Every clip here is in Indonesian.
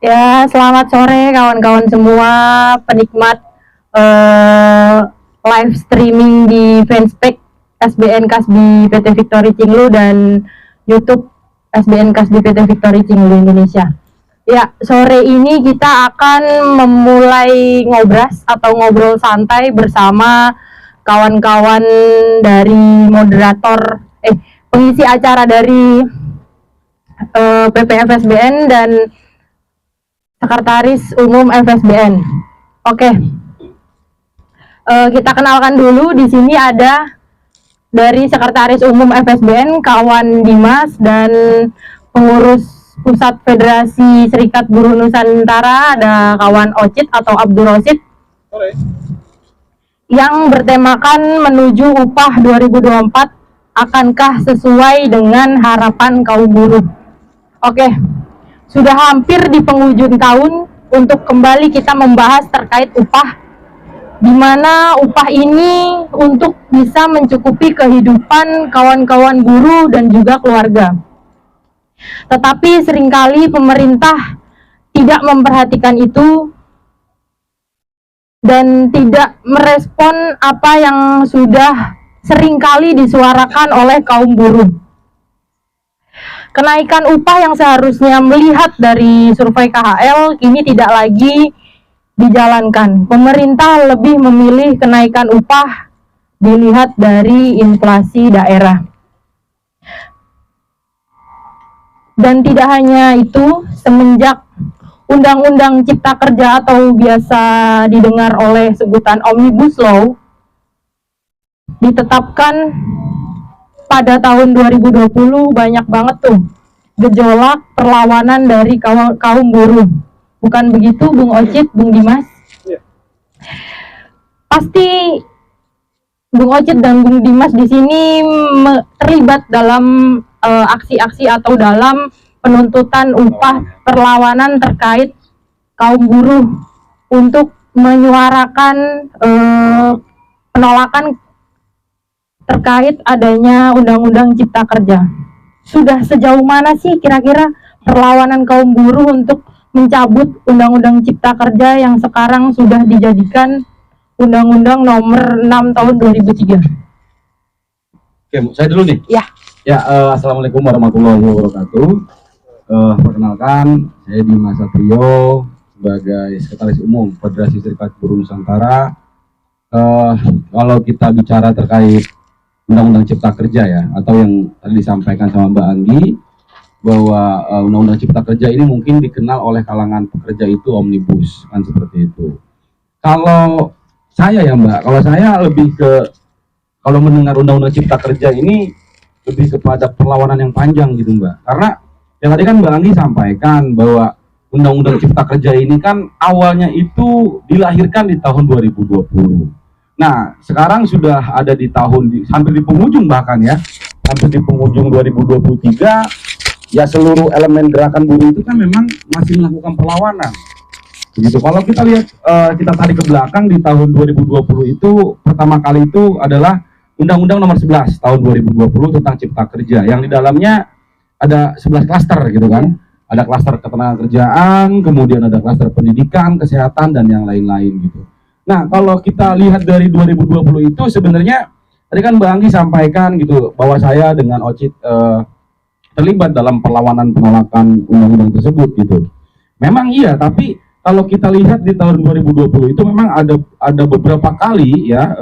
Ya, selamat sore kawan-kawan semua penikmat eh, live streaming di fanspage SBN Kasbi PT Victory Cinglu dan YouTube SBN Kasbi PT Victory Cinglu Indonesia. Ya, sore ini kita akan memulai ngobras atau ngobrol santai bersama kawan-kawan dari pengisi acara dari PPFSBN dan Sekretaris Umum FSBN. Oke, kita kenalkan dulu. Di sini ada dari Sekretaris Umum FSBN kawan Dimas dan pengurus Pusat Federasi Serikat Buruh Nusantara ada kawan Ocit atau Abdul Rosid yang bertemakan menuju upah 2024, akankah sesuai dengan harapan kaum buruh. Oke, sudah hampir di penghujung tahun untuk kembali kita membahas terkait upah, di mana upah ini untuk bisa mencukupi kehidupan kawan-kawan buruh dan juga keluarga. Tetapi seringkali pemerintah tidak memperhatikan itu dan tidak merespon apa yang sudah seringkali disuarakan oleh kaum buruh. Kenaikan upah yang seharusnya melihat dari survei KHL kini tidak lagi dijalankan. Pemerintah lebih memilih kenaikan upah dilihat dari inflasi daerah. Dan tidak hanya itu, semenjak Undang-Undang Cipta Kerja atau biasa didengar oleh sebutan Omnibus Law ditetapkan pada tahun 2020, banyak banget tuh gejolak perlawanan dari kaum buruh. Bukan begitu Bung Ocit, Bung Dimas? Yeah. Pasti Bung Ocit dan Bung Dimas di sini terlibat dalam aksi-aksi atau dalam penuntutan upah perlawanan terkait kaum buruh untuk menyuarakan penolakan terkait adanya Undang-Undang Cipta Kerja. Sudah sejauh mana sih kira-kira perlawanan kaum buruh untuk mencabut Undang-Undang Cipta Kerja yang sekarang sudah dijadikan Undang-Undang Nomor 6 Tahun 2003? Oke, saya dulu nih. Ya, Assalamualaikum warahmatullahi wabarakatuh. Perkenalkan, saya Dimas Satrio sebagai Sekretaris Umum Federasi Serikat Buruh Nusantara. Kalau kita bicara terkait Undang-Undang Cipta Kerja ya, atau yang tadi disampaikan sama Mbak Anggi, bahwa Undang-Undang Cipta Kerja ini mungkin dikenal oleh kalangan pekerja itu omnibus, kan seperti itu. Kalau saya ya Mbak, kalau saya lebih ke, kalau mendengar Undang-Undang Cipta Kerja ini lebih kepada perlawanan yang panjang gitu Mbak. Karena yang tadi kan Mbak Anggi sampaikan bahwa Undang-Undang Cipta Kerja ini kan awalnya itu dilahirkan di tahun 2020. Nah, sekarang sudah ada di hampir di penghujung bahkan ya, hampir di penghujung 2023, ya seluruh elemen gerakan buruh itu kan memang masih melakukan perlawanan. Begitu. Kalau kita lihat, kita tarik ke belakang di tahun 2020 itu, pertama kali itu adalah Undang-Undang Nomor 11 tahun 2020 tentang Cipta Kerja, yang di dalamnya ada 11 klaster gitu kan. Ada klaster ketenagakerjaan, kemudian ada klaster pendidikan, kesehatan, dan yang lain-lain gitu. Nah, kalau kita lihat dari 2020 itu sebenarnya tadi kan Mbak Anggi sampaikan gitu bahwa saya dengan Ocit terlibat dalam perlawanan penolakan undang-undang tersebut gitu. Memang iya, tapi kalau kita lihat di tahun 2020 itu memang ada beberapa kali ya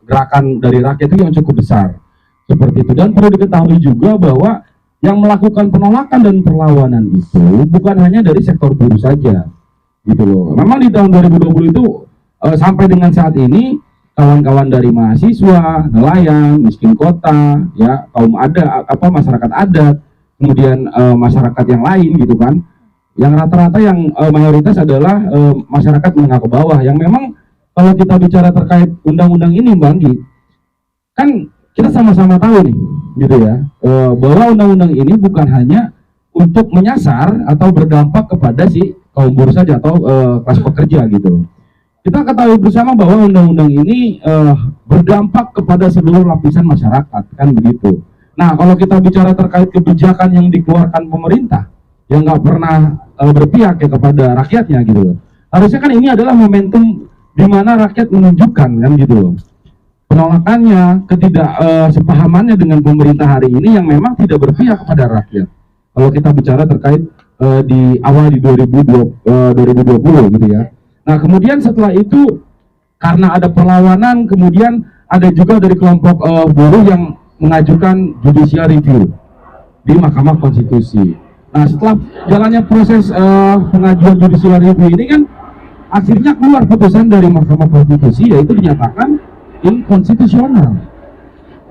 gerakan dari rakyat itu yang cukup besar seperti itu. Dan perlu diketahui juga bahwa yang melakukan penolakan dan perlawanan itu bukan hanya dari sektor buruh saja gitu loh. Memang di tahun 2020 itu sampai dengan saat ini kawan-kawan dari mahasiswa, nelayan, miskin kota, ya kaum masyarakat adat, kemudian masyarakat yang lain gitu kan, yang rata-rata yang mayoritas adalah masyarakat menengah ke bawah, yang memang kalau kita bicara terkait undang-undang ini Mbak Anggi, kan kita sama-sama tahu nih gitu ya, bahwa undang-undang ini bukan hanya untuk menyasar atau berdampak kepada si kaum buruh saja atau kelas pekerja gitu. Kita ketahui bersama bahwa undang-undang ini berdampak kepada seluruh lapisan masyarakat, kan begitu. Nah, kalau kita bicara terkait kebijakan yang dikeluarkan pemerintah, yang nggak pernah berpihak ya kepada rakyatnya gitu loh. Harusnya kan ini adalah momentum di mana rakyat menunjukkan kan gitu loh penolakannya, ketidaksepahamannya dengan pemerintah hari ini yang memang tidak berpihak kepada rakyat. Kalau kita bicara terkait di awal di 2020 gitu ya. Nah kemudian setelah itu karena ada perlawanan, kemudian ada juga dari kelompok buruh yang mengajukan judicial review di Mahkamah Konstitusi. Nah setelah jalannya proses pengajuan judicial review ini kan akhirnya keluar putusan dari Mahkamah Konstitusi yaitu dinyatakan inkonstitusional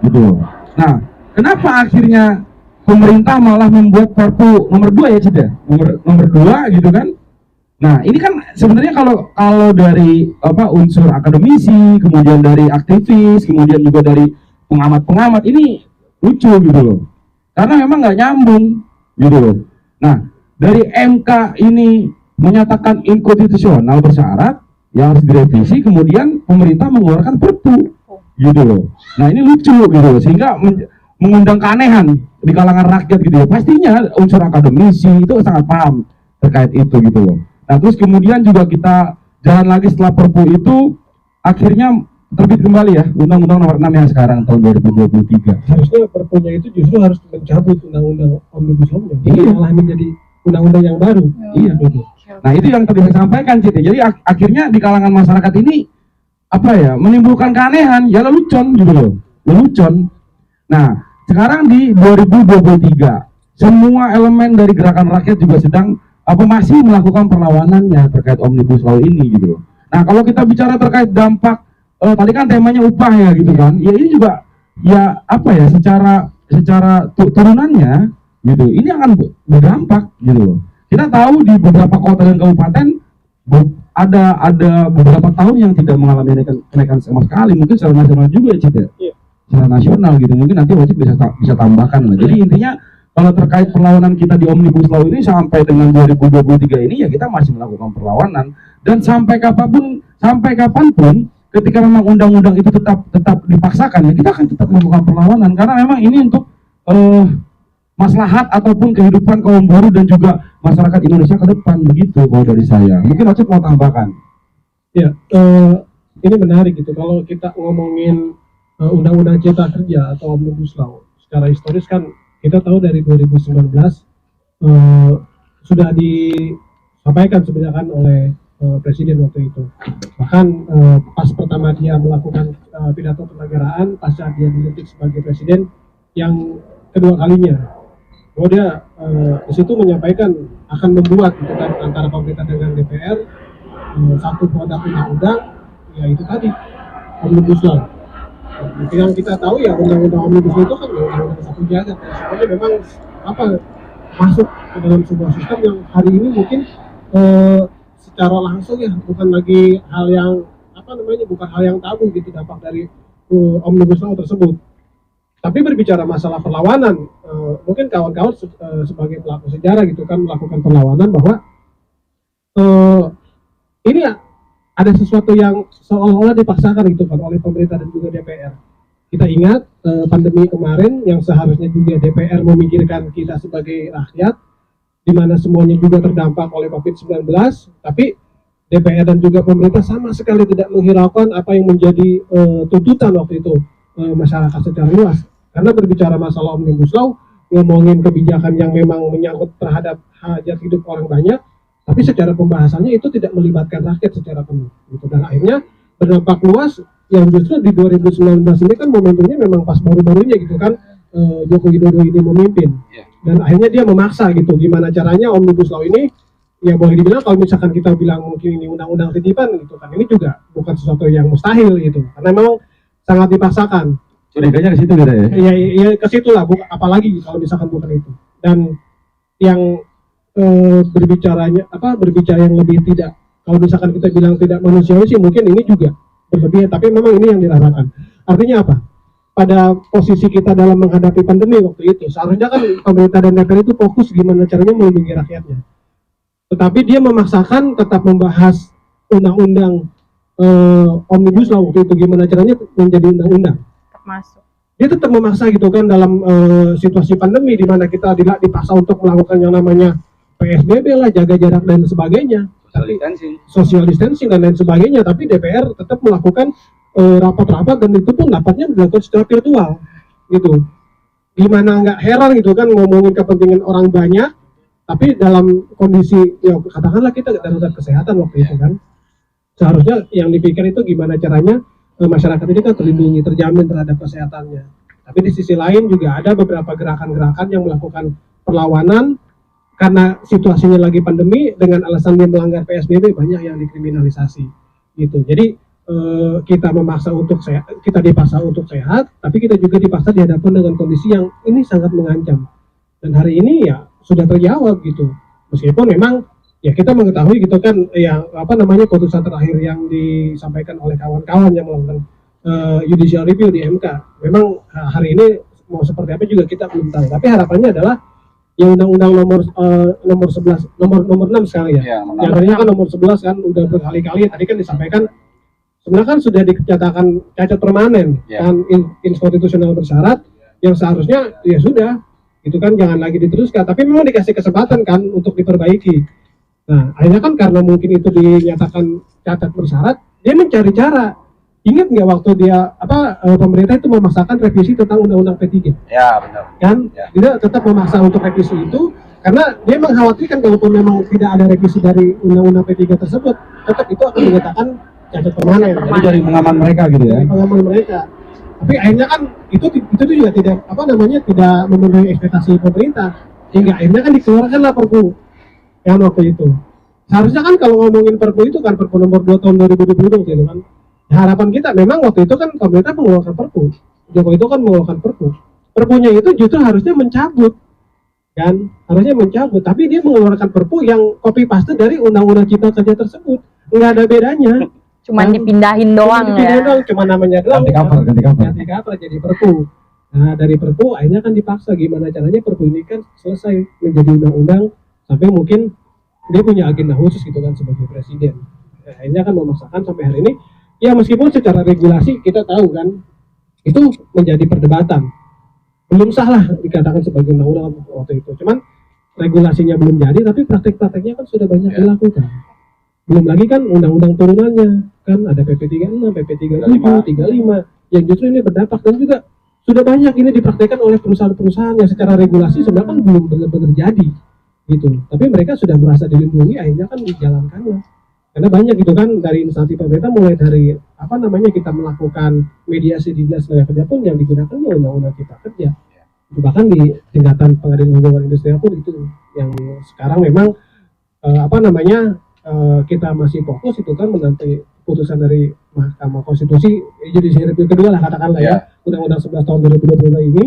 gitu. Nah kenapa akhirnya pemerintah malah membuat Perpu nomor 2 ya Cid ya? Nomor 2 gitu kan. Nah ini kan sebenarnya kalau dari unsur akademisi, kemudian dari aktivis, kemudian juga dari pengamat-pengamat ini lucu gitu loh. Karena memang nggak nyambung gitu loh. Nah dari MK ini menyatakan inkonstitusional bersyarat yang harus direvisi, kemudian pemerintah mengeluarkan Perpu gitu loh. Nah ini lucu gitu loh, sehingga mengundang keanehan di kalangan rakyat gitu ya. Pastinya unsur akademisi itu sangat paham terkait itu gitu loh. Nah terus kemudian juga kita jalan lagi setelah Perpu itu akhirnya terbit kembali ya Undang-Undang Nomor 6 yang sekarang tahun 2023. Harusnya Perpunya itu justru harus mencabut Undang-Undang Omnibus Law, malah menjadi undang-undang yang baru. Iya. Gitu. Nah itu yang tadi saya sampaikan Cid. Jadi akhirnya di kalangan masyarakat ini menimbulkan keanehan ya, lelucon gitu loh, lelucon. Nah sekarang di 2023 semua elemen dari gerakan rakyat juga sedang masih melakukan perlawanannya terkait Omnibus Law ini gitu loh. Nah kalau kita bicara terkait dampak tadi kan temanya upah ya gitu kan, ya ini juga ya secara turunannya gitu, ini akan berdampak gitu loh. Kita tahu di beberapa kota dan kabupaten ada beberapa tahun yang tidak mengalami kenaikan sama sekali, mungkin secara nasional juga ya Cid ya. Iya. Secara nasional gitu, mungkin nanti wajib bisa tambahkan lah. Jadi intinya kalau terkait perlawanan kita di Omnibus Law ini sampai dengan 2023 ini ya kita masih melakukan perlawanan, dan sampai kapanpun ketika memang undang-undang itu tetap dipaksakan ya kita akan tetap melakukan perlawanan, karena memang ini untuk maslahat ataupun kehidupan kaum buruh dan juga masyarakat Indonesia ke depan, begitu kalau dari saya. Mungkin Ocit mau tambahkan. Ya, ini menarik gitu. Kalau kita ngomongin Undang-Undang Cipta Kerja atau Omnibus Law, secara historis kan kita tahu dari 2019 sudah disampaikan sebenarnya kan oleh Presiden waktu itu. Bahkan pas pertama dia melakukan pidato kenegaraan, pasca dia dilantik sebagai Presiden yang kedua kalinya, bahwa dia di situ menyampaikan akan membuat gitu kan, antara pemerintah dengan DPR satu produk undang-undang, ya itu tadi Omnibus Law. Yang kita tahu ya undang-undang Omnibus Law itu kan undang-undang satu jagat, ya. Sebenarnya memang masuk ke dalam sebuah sistem yang hari ini mungkin secara langsung ya bukan lagi hal yang bukan hal yang tabu gitu dampak dari Omnibus Law tersebut. Tapi berbicara masalah perlawanan, mungkin kawan-kawan sebagai pelaku sejarah gitu kan melakukan perlawanan bahwa ini ya ada sesuatu yang seolah-olah dipaksakan gitu kan oleh pemerintah dan juga DPR. Kita ingat pandemi kemarin yang seharusnya juga DPR memikirkan kita sebagai rakyat, di mana semuanya juga terdampak oleh COVID-19, tapi DPR dan juga pemerintah sama sekali tidak menghiraukan apa yang menjadi tuntutan waktu itu masyarakat secara luas. Karena berbicara masalah Omnibus Law, ngomongin kebijakan yang memang menyangkut terhadap hajat hidup orang banyak, tapi secara pembahasannya itu tidak melibatkan rakyat secara penuh. Gitu. Dan akhirnya berdampak luas, yang justru di 2019 ini kan momentumnya memang pas baru-barunya gitu kan, Joko Widodo ini memimpin. Dan akhirnya dia memaksa gitu, gimana caranya Omnibus Law ini, ya boleh dibilang kalau misalkan kita bilang mungkin ini undang-undang titipan gitu kan, ini juga bukan sesuatu yang mustahil gitu, karena memang sangat dipaksakan. Curiganya ke situ gitu ya? Ya ke situ lah, apalagi kalau misalkan bukan itu. Dan yang berbicara yang lebih tidak, kalau misalkan kita bilang tidak manusiawi sih mungkin ini juga berlebihan, tapi memang ini yang dirasakan. Artinya apa? Pada posisi kita dalam menghadapi pandemi waktu itu, seharusnya kan pemerintah dan DPR itu fokus gimana caranya melindungi rakyatnya. Tetapi dia memaksakan tetap membahas undang-undang Omnibus Law waktu itu, gimana caranya menjadi undang-undang. Masuk. Dia tetap memaksa gitu kan dalam situasi pandemi di mana kita dipaksa untuk melakukan yang namanya PSBB lah, jaga jarak dan sebagainya, social distancing dan lain sebagainya, tapi DPR tetap melakukan rapat-rapat, dan itu pun rapatnya dilakukan secara virtual gitu. Gimana nggak heran gitu kan, ngomongin kepentingan orang banyak tapi dalam kondisi ya katakanlah kita darurat kesehatan waktu itu kan, seharusnya yang dipikir itu gimana caranya masyarakat ini kan terlindungi, terjamin terhadap kesehatannya. Tapi di sisi lain juga ada beberapa gerakan-gerakan yang melakukan perlawanan karena situasinya lagi pandemi, dengan alasan dia melanggar PSBB, banyak yang dikriminalisasi gitu. Jadi kita dipaksa untuk sehat, tapi kita juga dipaksa dihadapkan dengan kondisi yang ini sangat mengancam. Dan hari ini ya sudah terjawab gitu. Meskipun memang ya kita mengetahui gitu kan, yang putusan terakhir yang disampaikan oleh kawan-kawan yang melakukan judicial review di MK. Memang hari ini mau seperti apa juga kita belum tahu. Tapi harapannya adalah yang undang-undang nomor 11 nomor 6 sekali ya. Yang tadinya kan nomor 11 kan udah berkali-kali tadi kan disampaikan sebenarnya kan sudah dinyatakan cacat permanen kan, inkonstitusional bersyarat, yang seharusnya ya sudah itu kan jangan lagi diteruskan, tapi memang dikasih kesempatan kan untuk diperbaiki. Nah akhirnya kan karena mungkin itu dinyatakan cacat bersyarat, dia mencari cara. Ingat nggak waktu dia pemerintah itu memaksakan revisi tentang undang-undang P3? Ya benar. Kan dia tetap memaksa untuk revisi itu karena dia mengkhawatirkan kalaupun memang tidak ada revisi dari undang-undang P3 tersebut, tetap itu akan dinyatakan cacat permanen. Jadi dari pengaman mereka gitu ya. Pengaman mereka. Tapi akhirnya kan itu juga tidak tidak memenuhi ekspektasi pemerintah, hingga akhirnya kan dikeluarkanlah Perpu yang waktu itu. Seharusnya kan kalau ngomongin Perpu itu kan Perpu nomor 2 tahun 2020 gitu kan. Harapan kita memang waktu itu kan pemerintah mengeluarkan Perpu. Jokowi itu kan mengeluarkan Perpu. Perpunya itu justru harusnya mencabut. Kan? Harusnya mencabut, tapi dia mengeluarkan Perpu yang copy paste dari Undang-Undang Cipta Kerja tersebut. Enggak ada bedanya. Cuman dipindahin doang ya. Cuma namanya doang. Ganti cover jadi Perpu. Nah, dari Perpu akhirnya kan dipaksa gimana caranya Perpu ini kan selesai menjadi undang-undang, sampai mungkin dia punya agenda khusus gitu kan sebagai presiden. Nah, akhirnya kan memaksakan sampai hari ini. Ya meskipun secara regulasi kita tahu kan itu menjadi perdebatan. Belum sah lah dikatakan sebagai undang-undang waktu itu. Cuman regulasinya belum jadi, tapi praktek-prakteknya kan sudah banyak dilakukan. Belum lagi kan undang-undang turunannya, kan ada PP 36, PP 37, 35 yang justru ini berdampak, dan juga sudah banyak ini dipraktekkan oleh perusahaan-perusahaan yang secara regulasi sebenarnya kan belum benar-benar jadi gitu. Tapi mereka sudah merasa dilindungi, akhirnya kan dijalankannya. Karena banyak gitu kan dari instansi pemerintah, mulai dari kita melakukan mediasi di Dinas Tenaga Kerja pun yang digunakan ya undang-undang Cipta Kerja. Itu bahkan di tingkatan pengadilan hubungan industrial pun itu yang sekarang memang kita masih fokus itu kan menanti putusan dari Mahkamah Konstitusi, judicial review kedua lah katakanlah ya, Undang-Undang 11 tahun 2020 ini.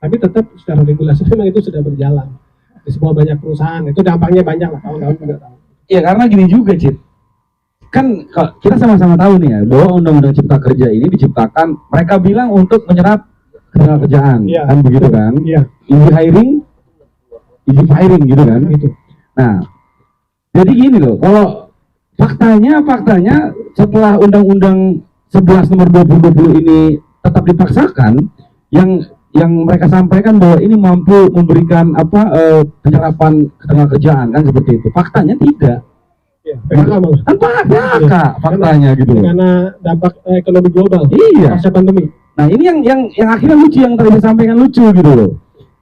Tapi tetap secara regulasi memang itu sudah berjalan di semua banyak perusahaan. Itu dampaknya banyak lah, tahun-tahun juga tahu. Iya, karena gini juga Cip, kan kita sama-sama tahu nih ya bahwa Undang-Undang Cipta Kerja ini diciptakan, mereka bilang untuk menyerap ketenaga kerjaan, kan begitu kan? Easy hiring, easy firing gitu kan? Gitu. Nah, jadi gini loh, kalau faktanya setelah Undang-Undang 11 nomor 2020 ini tetap dipaksakan, yang mereka sampaikan bahwa ini mampu memberikan penyerapan ketenaga kerjaan kan seperti itu. Faktanya tidak. Kan PHK faktanya gitu. Karena dampak ekonomi global. Iya. Pasca pandemi. Nah ini yang akhirnya lucu, yang tadi disampaikan lucu gitu loh.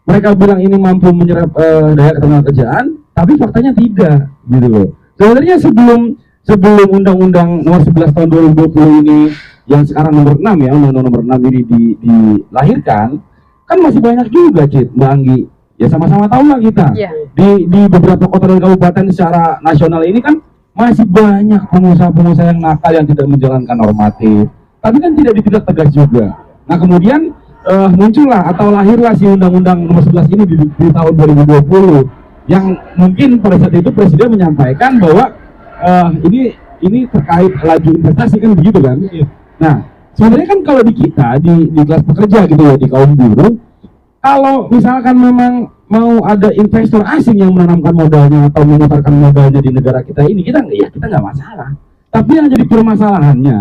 Mereka bilang ini mampu menyerap daya ketenaga kerjaan, tapi faktanya tidak gitu loh. Sebenarnya sebelum Undang-Undang nomor 11 tahun 2020 ini yang sekarang nomor 6 ya, Undang-Undang nomor 6 ini dilahirkan, kan masih banyak juga Mbak Anggi. Ya sama-sama tahu lah kita. Di beberapa kota dan kabupaten secara nasional ini kan masih banyak pengusaha-pengusaha yang nakal yang tidak menjalankan normatif, tapi kan tidak ditindak tegas juga. Nah kemudian muncullah atau lahirlah si Undang-Undang nomor 11 ini di tahun 2020, yang mungkin pada saat itu Presiden menyampaikan bahwa ini terkait laju investasi kan begitu kan. Nah sebenarnya kan kalau di kita di kelas pekerja gitu ya, di kaum buruh, kalau misalkan memang mau ada investor asing yang menanamkan modalnya atau memutarkan modalnya di negara kita ini, kita nggak masalah. Tapi yang jadi permasalahannya,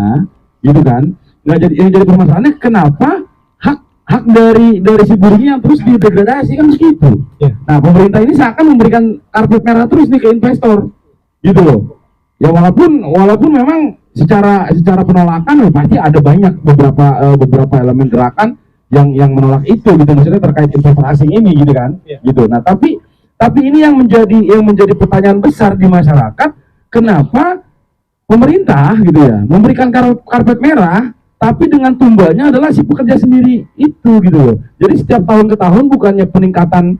gitu kan, yang jadi permasalahannya kenapa hak dari si buruhnya yang terus didegradasi kan begitu. Ya. Nah, pemerintah ini seakan memberikan karpet merah terus nih ke investor, gitu loh. Ya walaupun memang secara penolakan pasti ada banyak beberapa elemen gerakan yang menolak itu gitu, maksudnya terkait investor asing ini gitu kan. Ya. Gitu. Nah, tapi ini yang menjadi pertanyaan besar di masyarakat, kenapa pemerintah gitu ya memberikan karpet merah tapi dengan tumbalnya adalah si pekerja sendiri itu gitu loh. Jadi setiap tahun ke tahun bukannya peningkatan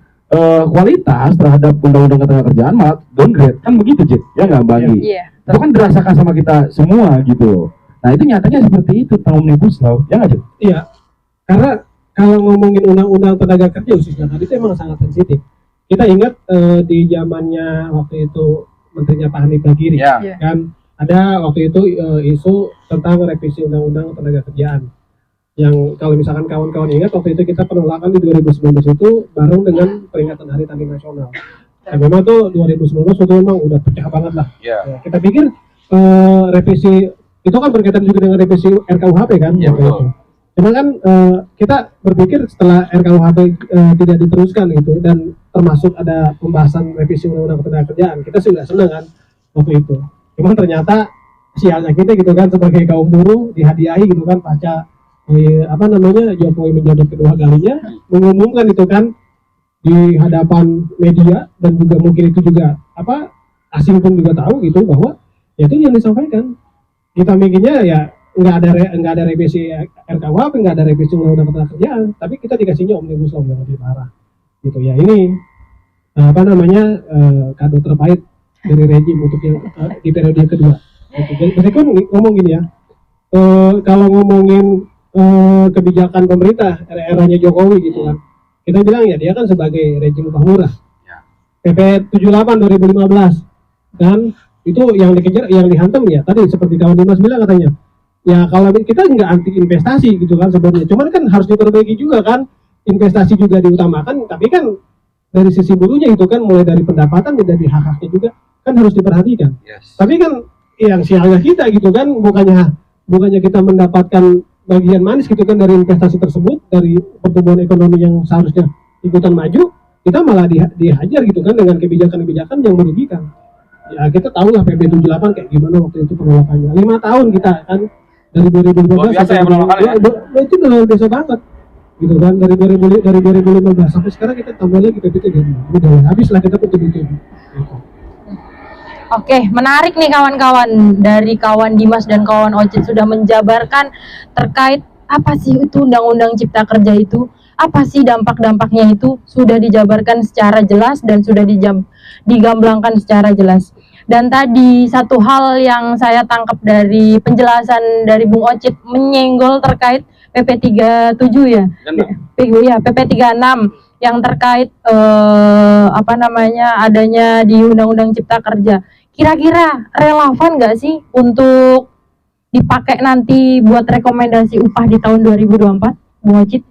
kualitas terhadap undang-undang ketenagakerjaan malah downgrade, kan begitu Cik? Ya nggak Bagi? Iya. Itu kan dirasakan sama kita semua gitu loh. Nah itu nyatanya seperti itu Omnibus Law, ya nggak Cik? Iya, karena kalau ngomongin undang-undang tenaga kerja khususnya tadi itu emang sangat sensitif. Kita ingat di zamannya waktu itu menterinya Pak Hanif Bakiri, Ya. kan ada waktu itu isu tentang revisi undang-undang tenaga kerjaan. Yang kalau misalkan kawan-kawan ingat waktu itu kita penolakan di 2019 itu bareng dengan peringatan Hari Tani Nasional. Dan memang tuh 2019 itu memang udah pecah banget lah. Ya. Ya, kita pikir revisi itu kan berkaitan juga dengan revisi RKUHP kan. Ya, waktu betul. itu. Cuma kan kita berpikir setelah RKUHP tidak diteruskan gitu dan termasuk ada pembahasan revisi undang-undang ketenagakerjaan, kita sudah senang kan waktu itu. Cuma ternyata sialnya kita gitu kan sebagai kaum buruh dihadiahi gitu kan pasca Jokowi menjabat kedua kalinya mengumumkan itu kan di hadapan media dan juga mungkin itu juga asing pun juga tahu gitu bahwa ya itu yang disampaikan. Kita mikirnya ya nggak ada revisi RKUHP, nggak ada revisi undang-undang ketenagakerjaan, tapi kita dikasihnya Omnibus Law yang lebih parah gitu ya. Ini kado terpahit dari rejim untuk yang di periode kedua gitu. Jadi kan ngomong gini ya, kalau ngomongin kebijakan pemerintah era-eranya Jokowi gitu kan, kita bilang ya dia kan sebagai rejim upah murah. PP 78 2015 kan itu yang dikejar, yang dihantam ya tadi seperti kawan Dimas bilang katanya. Ya kalau kita nggak anti investasi gitu kan sebenarnya, cuman kan harus diperbaiki juga kan, investasi juga diutamakan, tapi kan dari sisi buruhnya itu kan mulai dari pendapatan dari hak-haknya juga kan harus diperhatikan. Yes. Tapi kan yang sialnya kita gitu kan bukannya kita mendapatkan bagian manis gitu kan dari investasi tersebut, dari pertumbuhan ekonomi yang seharusnya ikutan maju, kita malah dihajar gitu kan dengan kebijakan-kebijakan yang merugikan. Ya kita tahu lah PP 78 kayak gimana waktu itu penolakannya. 5 tahun kita kan dari 2015 biasa ya penolakannya. Itu luar biasa banget gitu kan, dari 2015 sampai sekarang kita tambah lagi PP 3 udah habis lah kita betul gitu. Oke, menarik nih kawan-kawan. Dari kawan Dimas dan kawan Ocit sudah menjabarkan terkait apa sih itu Undang-Undang Cipta Kerja itu, apa sih dampak-dampaknya itu, sudah dijabarkan secara jelas dan sudah digamblangkan secara jelas. Dan tadi satu hal yang saya tangkap dari penjelasan dari Bung Ocit menyenggol terkait PP 37 ya. Ya, PP 36 yang terkait adanya di Undang-Undang Cipta Kerja. Kira-kira relevan nggak sih untuk dipakai nanti buat rekomendasi upah di tahun 2024, Bung Ocit?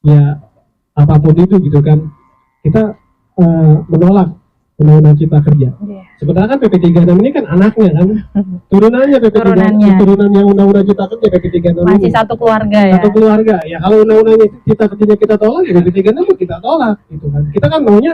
Ya apapun itu gitu kan, kita menolak Undang-Undang Cipta Kerja. Sebenarnya kan PP 36 ini kan anaknya kan, turunannya PP 36, turunan yang Undang-Undang Cipta Kerja PP 36 masih ini. satu keluarga ya. Satu keluarga. Ya kalau Undang-Undang Cipta Kerjanya kita tolak, ya PP 36 kita tolak gitu kan. Kita kan maunya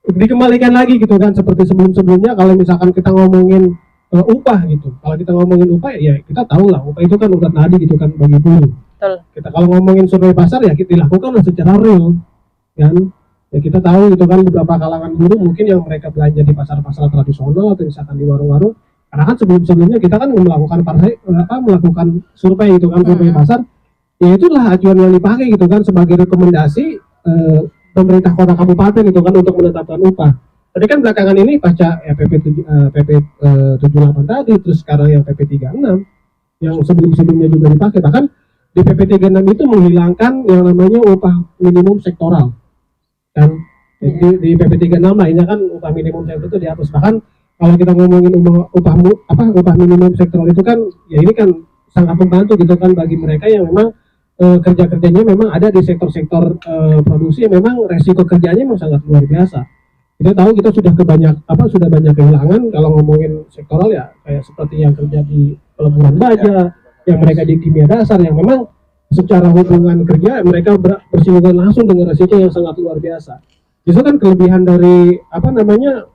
dikembalikan lagi gitu kan seperti sebelum-sebelumnya. Kalau misalkan kita ngomongin upah gitu, kalau kita ngomongin upah ya kita tahu lah upah itu kan udah nadi gitu kan bagi buruh. Betul. Kita kalau ngomongin survei pasar ya kita dilakukan secara real kan. Ya kita tahu itu kan beberapa kalangan buruh mungkin yang mereka belanja di pasar-pasar tradisional atau misalkan di warung-warung, karena kan sebelum-sebelumnya kita kan melakukan survei gitu kan, survei pasar. Ya itulah acuan yang dipakai gitu kan sebagai rekomendasi pemerintah kota kabupaten itu kan untuk menetapkan upah. Tapi kan belakangan ini pasca ya, PP 78 tadi, terus sekarang yang PP 36 yang sebelum-sebelumnya juga dipakai. Bahkan di PP 36 itu menghilangkan yang namanya upah minimum sektoral. Kan di PP 36 lainnya kan upah minimum sektoral itu dihapus. Bahkan kalau kita ngomongin upah minimum sektoral itu kan ya ini kan sangat membantu gitu kan bagi mereka yang memang kerja-kerjanya memang ada di sektor-sektor produksi yang memang resiko kerjanya memang sangat luar biasa. Kita tahu kita sudah banyak kehilangan kalau ngomongin sektoral ya, kayak seperti yang kerja di peleburan baja, yang mereka di kimia dasar yang memang secara hubungan kerja mereka bersinggungan langsung dengan resiko yang sangat luar biasa. Justru kan kelebihan dari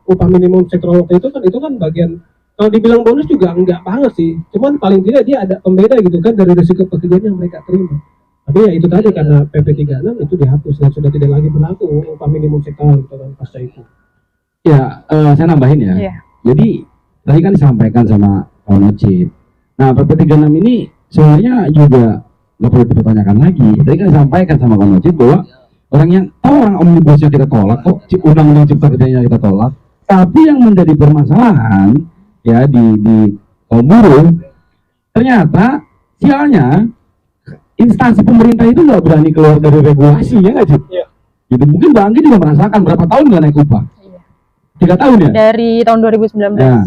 upah minimum sektoral waktu itu kan bagian, kalau dibilang bonus juga enggak banget sih, cuman paling tidak dia ada pembeda gitu kan dari risiko pekerjaan yang mereka terima. Tapi ya itu tadi, karena PP 36 itu dihapus dan sudah tidak lagi berlaku upah minimum sektoral gitu kan pasca itu. Ya, saya nambahin ya. Iya. Jadi tadi kan disampaikan sama Kawan Ocit. Nah, PP 36 ini sebenarnya juga nggak perlu dipertanyakan lagi. Tadi kan disampaikan sama Kawan Ocit bahwa orang yang orang omnibusnya kita tolak kok, undang-undang cipta kerjanya kita tolak. Tapi yang menjadi permasalahan ya di kaum buruh, ternyata sialnya instansi pemerintah itu nggak berani keluar dari regulasi, ya nggak sih? Iya. Gitu, mungkin Bang Anggi juga merasakan berapa tahun nggak naik upah? Iya. 3 tahun ya? Dari tahun 2019. Nah,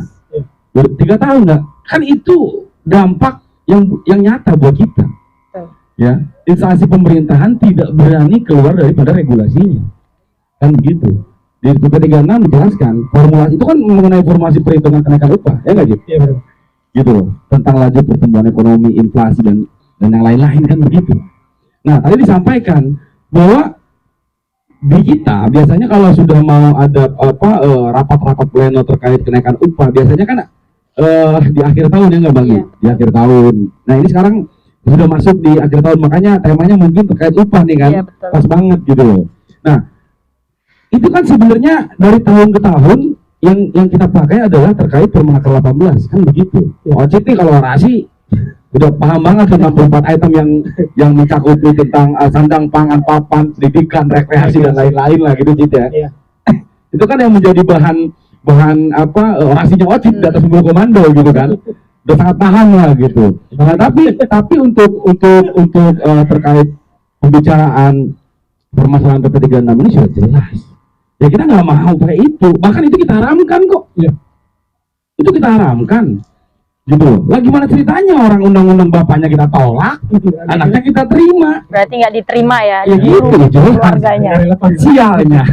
3 tahun nggak? Kan itu dampak yang nyata buat kita. Ya, instansi pemerintahan tidak berani keluar daripada regulasinya. Kan begitu. Di PP 36 dijelaskan, formulasi itu kan mengenai formulasi perhitungan kenaikan upah, ya nggak sih? Iya betul. Gitu loh, tentang laju pertumbuhan ekonomi, inflasi dan yang lain-lain, kan begitu. Nah, tadi disampaikan bahwa di kita biasanya kalau sudah mau ada rapat-rapat pleno terkait kenaikan upah, biasanya kan di akhir tahun, ya nggak Bang? Iya. Di akhir tahun. Nah, ini sekarang sudah masuk di akhir tahun, makanya temanya mungkin terkait upah nih kan. Iya, betul. Pas banget gitu loh. Nah, itu kan sebenarnya dari tahun ke tahun yang kita pakai adalah terkait Permenaker 18, kan begitu. Ocit nih kalau orasi udah paham banget tentang 64 item yang mencakupi tentang sandang, pangan, papan, pendidikan, rekreasi dan lain-lain lah gitu, Cit ya. Iya. Itu kan yang menjadi bahan orasinya Ocit di atas mobil komando gitu kan. Udah sangat paham lah gitu. Nah, tapi untuk terkait pembicaraan permasalahan PP 36 ini sudah jelas. Ya kita nggak mau pakai itu, bahkan itu kita haramkan kok. Iya. Itu kita haramkan. Gitu loh. Lah gimana ceritanya orang undang-undang bapaknya kita tolak, anaknya kita terima. Berarti nggak diterima ya, Ya di gitu, jelas. keluarganya. Sialnya,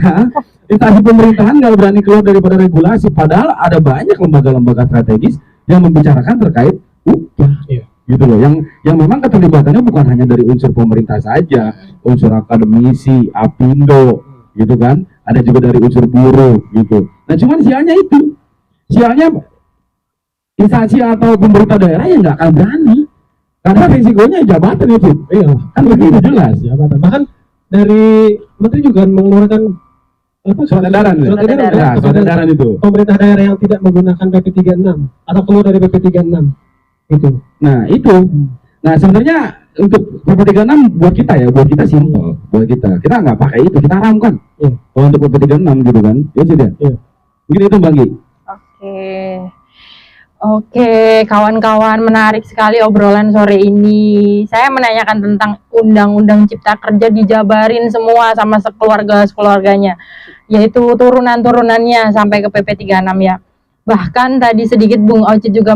instansi pemerintahan nggak berani keluar daripada regulasi, padahal ada banyak lembaga-lembaga strategis yang membicarakan terkait upah. Iya. Gitu loh, yang memang keterlibatannya bukan hanya dari unsur pemerintah saja, unsur akademisi, Apindo, gitu kan, ada juga dari unsur buruh, gitu. Nah, cuman sialnya instansi atau pemerintah daerah yang nggak akan berani, karena risikonya jabatan itu. Iya. Kan begitu jelas. Jabatan. Bahkan dari Menteri juga mengeluarkan Surat edaran itu. Pemerintah daerah yang tidak menggunakan PP 36 atau keluar dari PP 36 itu. Nah itu. Nah sebenarnya untuk PP 36 buat kita simpel, buat kita nggak pakai itu, kita haramkan. Iya. Kalau untuk PP 36 gitu kan, ya sudah. Iya. Mungkin itu Bang Gi. Oke, kawan-kawan, menarik sekali obrolan sore ini. Saya menanyakan tentang Undang-Undang Cipta Kerja dijabarin semua sama sekeluarganya, yaitu turunan-turunannya sampai ke PP 36 ya. Bahkan tadi sedikit Bung Ocit juga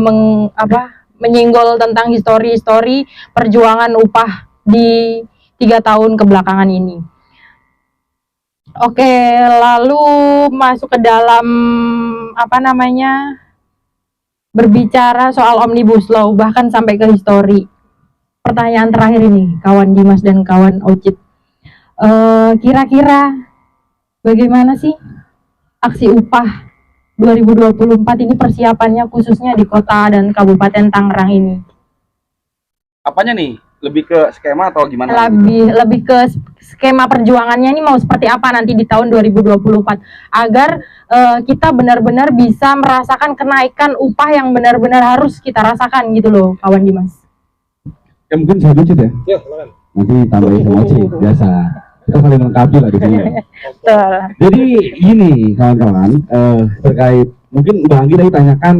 menyinggol tentang histori perjuangan upah di 3 tahun kebelakangan ini. Oke, lalu masuk ke dalam berbicara soal Omnibus Law, bahkan sampai ke histori. Pertanyaan terakhir ini, kawan Dimas dan kawan Ocit. Kira-kira bagaimana sih aksi upah 2024 ini persiapannya khususnya di kota dan Kabupaten Tangerang ini? Apanya nih? Lebih ke skema atau gimana? Lebih ke skema perjuangannya ini mau seperti apa nanti di tahun 2024 agar kita benar-benar bisa merasakan kenaikan upah yang benar-benar harus kita rasakan gitu loh, kawan Dimas. Ya mungkin saya dulu ya. Ya, silakan. Nanti tambahin sama Ocit, biasa. Kita saling melengkapi lah di sini. Betul. Jadi gini kawan-kawan, terkait mungkin Bang Anggi tadi tanyakan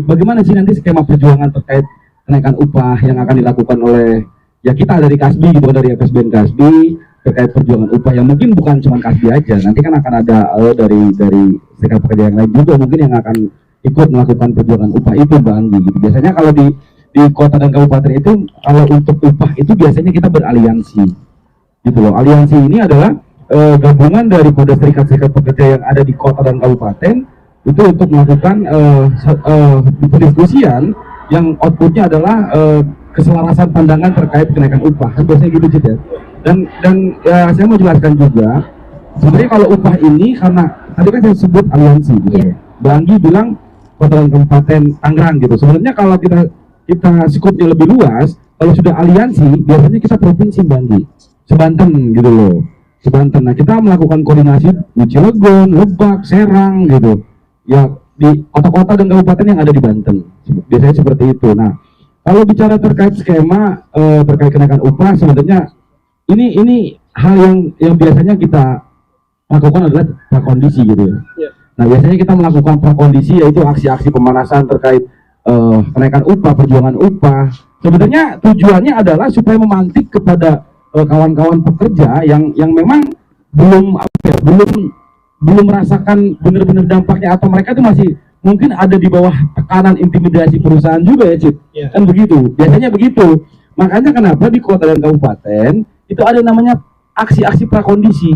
bagaimana sih nanti skema perjuangan terkait kenaikan upah yang akan dilakukan oleh ya kita dari Kasbi gitu, dari FSBN Kasbi terkait perjuangan upah yang mungkin bukan cuma Kasbi aja, nanti kan akan ada dari serikat pekerja yang lain juga mungkin yang akan ikut melakukan perjuangan upah itu Bang Anggi gitu. Biasanya kalau di kota dan kabupaten itu kalau untuk upah itu biasanya kita beraliansi gitu loh. Aliansi ini adalah gabungan daripada serikat-serikat pekerja yang ada di kota dan kabupaten itu untuk melakukan pendiskusian yang outputnya adalah keselarasan pandangan terkait kenaikan upah. Biasanya gitu Cid ya. Dan ya, saya mau jelaskan juga sebenarnya kalau upah ini karena tadi kan saya sebut aliansi gitu. Iya. Bang Anggi bilang Kota dan Kabupaten Tangerang gitu. Sebenarnya kalau kita skupnya lebih luas, kalau sudah aliansi biasanya kita provinsi Bang Anggi, Sebanten gitu loh. Sebanten. Nah, kita melakukan koordinasi di Cilegon, Lebak, Serang gitu. Ya di kota-kota dan kabupaten yang ada di Banten. Biasanya seperti itu. Nah, kalau bicara terkait skema terkait kenaikan upah sebenarnya ini hal yang biasanya kita lakukan adalah prakondisi gitu ya. Yeah. Nah, biasanya kita melakukan prakondisi yaitu aksi-aksi pemanasan terkait kenaikan upah, perjuangan upah. Sebenarnya tujuannya adalah supaya memantik kepada kawan-kawan pekerja yang memang belum belum merasakan benar-benar dampaknya, atau mereka itu masih mungkin ada di bawah tekanan intimidasi perusahaan juga ya Cip. Yeah. Kan begitu, biasanya begitu. Makanya kenapa di kota dan kabupaten itu ada namanya aksi-aksi prakondisi.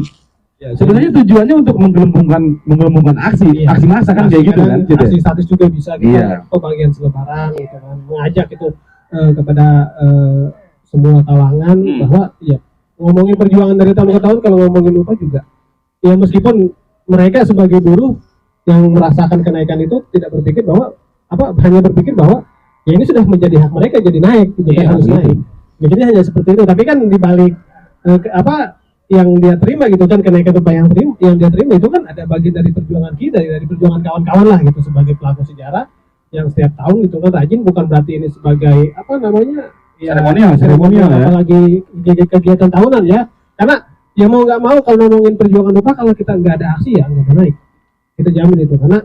Ya, Sebenarnya tujuannya untuk menggelembungkan aksi massa kan kayak gitu kan. Cip, ya? Aksi status juga bisa kita Iya. pembagian selebaran gitu kan, mengajak itu kepada semua kalangan bahwa ya ngomongin perjuangan dari tahun ke tahun, kalau ngomongin upah juga ya meskipun mereka sebagai buruh yang merasakan kenaikan itu tidak berpikir bahwa hanya berpikir bahwa ya ini sudah menjadi hak mereka, jadi naik gitu kan, harus naik. Jadi hanya seperti itu, tapi kan dibalik yang dia terima gitu kan, kenaikan upah yang dia terima itu kan ada bagian dari perjuangan kita, dari perjuangan kawan-kawan lah gitu, sebagai pelaku sejarah yang setiap tahun gitu kan rajin, bukan berarti ini sebagai seremonial ya, apalagi kegiatan tahunan ya, karena ya mau nggak mau kalau ngomongin perjuangan upah, kalau kita nggak ada aksi ya nggak naik, kita jamin itu. Karena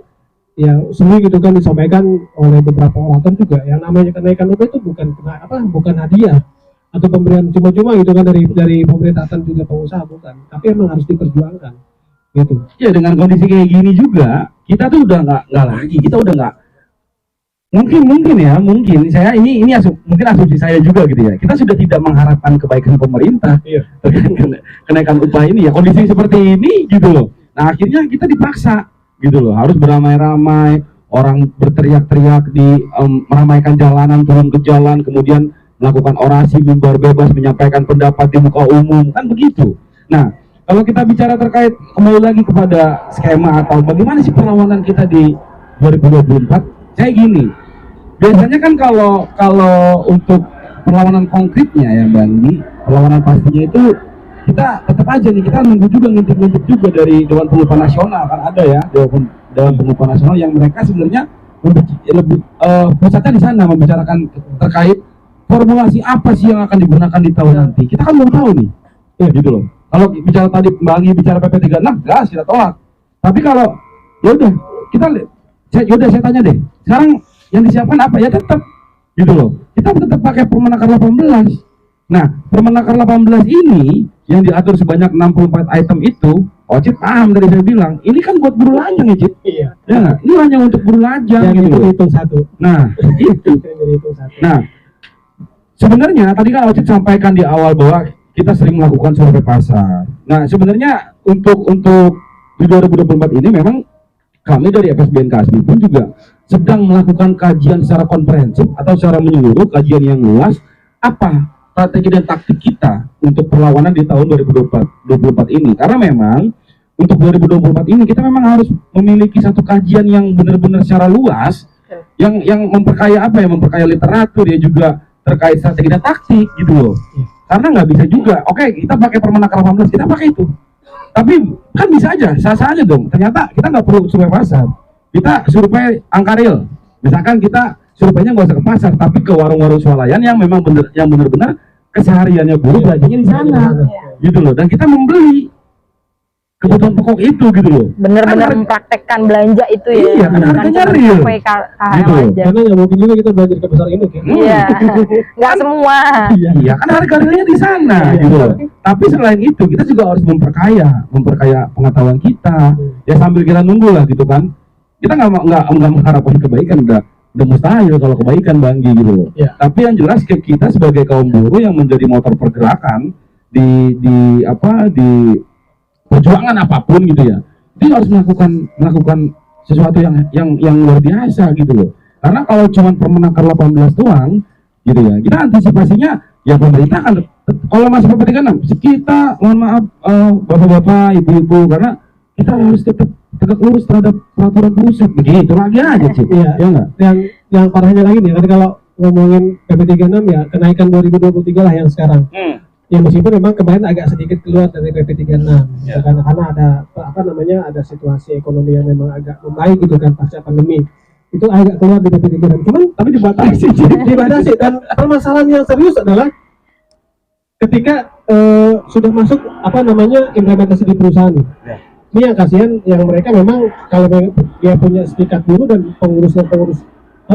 ya sering gitu kan disampaikan oleh beberapa orator juga, yang namanya kenaikan upah itu bukan hadiah atau pemberian cuma-cuma gitu kan dari pemerintah dan juga pengusaha, bukan, tapi emang harus diperjuangkan gitu. Ya dengan kondisi kayak gini juga kita tuh udah nggak lagi, kita udah nggak mungkin saya ini mungkin asumsi saya juga gitu ya, kita sudah tidak mengharapkan kebaikan pemerintah kenaikan upah ini ya, kondisi seperti ini gitu loh. Nah akhirnya kita dipaksa gitu loh, harus beramai-ramai, orang berteriak-teriak meramaikan jalanan, turun ke jalan, kemudian melakukan orasi, mimbar bebas, menyampaikan pendapat di muka umum, kan begitu. Nah kalau kita bicara terkait kembali lagi kepada skema atau bagaimana sih perlawanan kita di 2024, saya gini, biasanya kan kalau untuk perlawanan konkretnya ya Bang, perlawanan pastinya itu kita tetap aja nih, kita nunggu juga, ngintip juga dari Dewan Pengupahan Nasional, kan ada ya Dewan Pengupahan Nasional yang mereka sebenarnya lebih pusatnya di sana, membicarakan terkait formulasi apa sih yang akan digunakan di tahun nanti. Kita kan belum tahu nih, ya gitu loh. Kalau bicara tadi Bang bicara PP 36, gas kita tolak. Tapi kalau ya udah saya tanya deh, sekarang yang disiapkan apa ya, tetap gitu loh, kita tetap pakai Permenaker 18. Nah Permenaker 18 ini yang diatur sebanyak 64 item itu, Cid paham dari saya bilang, ini kan buat buruh lajang ya Cid. Iya. Ya nggak? Ini hanya untuk buruh lajang Yang gitu itu loh. hitung satu. Nah itu. Nah sebenarnya tadi kan Cid sampaikan di awal bahwa kita sering melakukan survei pasar. Nah sebenarnya untuk di 2024 ini memang kami dari FSBN Kasbi pun juga sedang melakukan kajian secara komprehensif atau secara menyeluruh, kajian yang luas, apa strategi dan taktik kita untuk perlawanan di tahun 2024 ini. Karena memang untuk 2024 ini kita memang harus memiliki satu kajian yang benar-benar secara luas, yang memperkaya memperkaya literatur ya, juga terkait strategi dan taktik gitu loh. Karena nggak bisa juga, oke kita pakai Permenaker 18, kita pakai itu. Tapi kan bisa aja, sah-sah aja dong. Ternyata kita nggak perlu survei pasar, kita survei angka real. Misalkan kita surveinya nggak usah ke pasar, tapi ke warung-warung swalayan yang memang benar-benar kesehariannya buruh belajarnya di sana, gitu loh. Dan kita membeli kebutuhan pokok itu gitu loh. Bener-bener mempraktekkan belanja itu ya. Iya, kan harganya real. Gitu. Karena nggak mungkin juga kita belajar ke pasar induk ya. Iya, nggak semua. Iya, kan harga realnya di sana gitu loh. Tapi selain itu kita juga harus memperkaya pengetahuan kita. Ya sambil kita nunggu lah gitu kan. Kita nggak mengharapkan kebaikan, udah mustahil kalau kebaikan Bang gitu loh. Ya. Tapi yang jelas kita sebagai kaum buruh yang menjadi motor pergerakan di perjuangan apapun gitu ya, dia harus melakukan sesuatu yang luar biasa gitu loh. Karena kalau cuma Permenaker 18 doang, gitu ya. Kita antisipasinya ya pemerintah kan kalau masih PP36 kita mohon maaf bapak-bapak, ibu-ibu, karena kita harus tetap tegak lurus terhadap peraturan pusat, begitu lagi aja sih. Iya, Ya enggak? yang parahnya lagi nih, tadi kalau ngomongin PP36 ya kenaikan 2023 lah yang sekarang. Ya meskipun memang kemarin agak sedikit keluar dari PP36 Ya. karena ada situasi ekonomi yang memang agak membaik gitu kan pasca pandemi. Itu agak keluar di PP36. Cuman tapi dibatasi dan permasalahan yang serius adalah ketika sudah masuk implementasi di perusahaan. Ya. Ini yang kasihan yang mereka memang kalau dia punya serikat buruh dan pengurus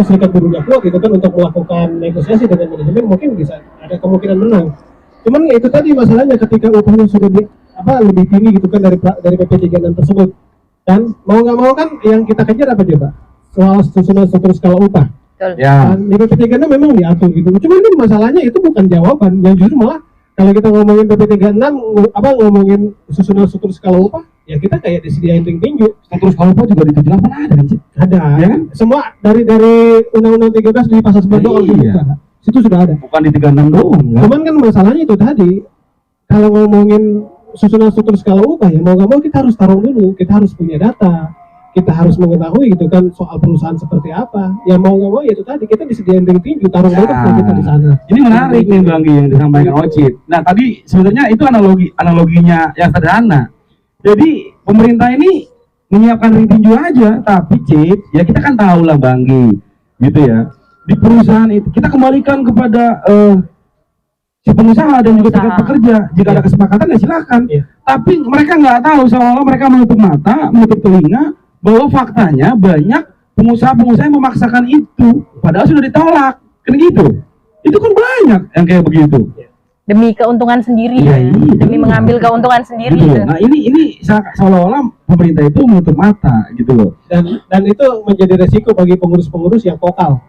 serikat buruhnya kuat gitu kan untuk melakukan negosiasi dengan manajemen, mungkin bisa ada kemungkinan menang. Cuman ya itu tadi masalahnya ketika upahnya sudah lebih tinggi gitu kan dari PP36 tersebut, dan mau nggak mau kan yang kita kejar apa coba soal susunan struktur skala upah. Ya. Dan di PP36 memang diatur gitu. Cuman ini masalahnya itu bukan jawaban, yang justru malah kalau kita ngomongin PP36 ngomongin susunan struktur skala upah, ya kita kayak disediain ring tinju. Struktur skala upah juga di 78 ada kan sih? Ada. Ya kan? Semua dari Undang-Undang 13 di pasal 92 kalau Iya. situ sudah ada. Bukan di 36 doang. Kan? Cuman kan masalahnya itu tadi, kalau ngomongin susunan struktur skala upah ya mau nggak mau kita harus taruh dulu, kita harus punya data, kita harus mengetahui gitu kan soal perusahaan seperti apa. Ya mau nggak mau ya itu tadi kita disediain ring tinju, taruh dulu kita di sana. Ini menarik nih Bang Gi yang disampaikan Ocit. Nah tadi sebenarnya itu analoginya yang sederhana. Jadi pemerintah ini menyiapkan ring tinju aja, tapi Cip, ya kita kan tahu lah Bang Gi, gitu ya. Di perusahaan itu kita kembalikan kepada si pengusaha dan juga serikat pekerja. Jika ada kesepakatan ya silakan. Tapi mereka nggak tahu, seolah-olah mereka menutup mata, menutup telinga bahwa faktanya banyak pengusaha-pengusaha yang memaksakan itu, padahal sudah ditolak, kan gitu. Itu kan banyak yang kayak begitu. Demi keuntungan sendiri, Iya, ya. iya. Demi mengambil keuntungan sendiri. Gitu loh. Gitu. Nah ini seolah-olah pemerintah itu menutup mata gitu loh. Dan itu menjadi resiko bagi pengurus-pengurus yang vokal.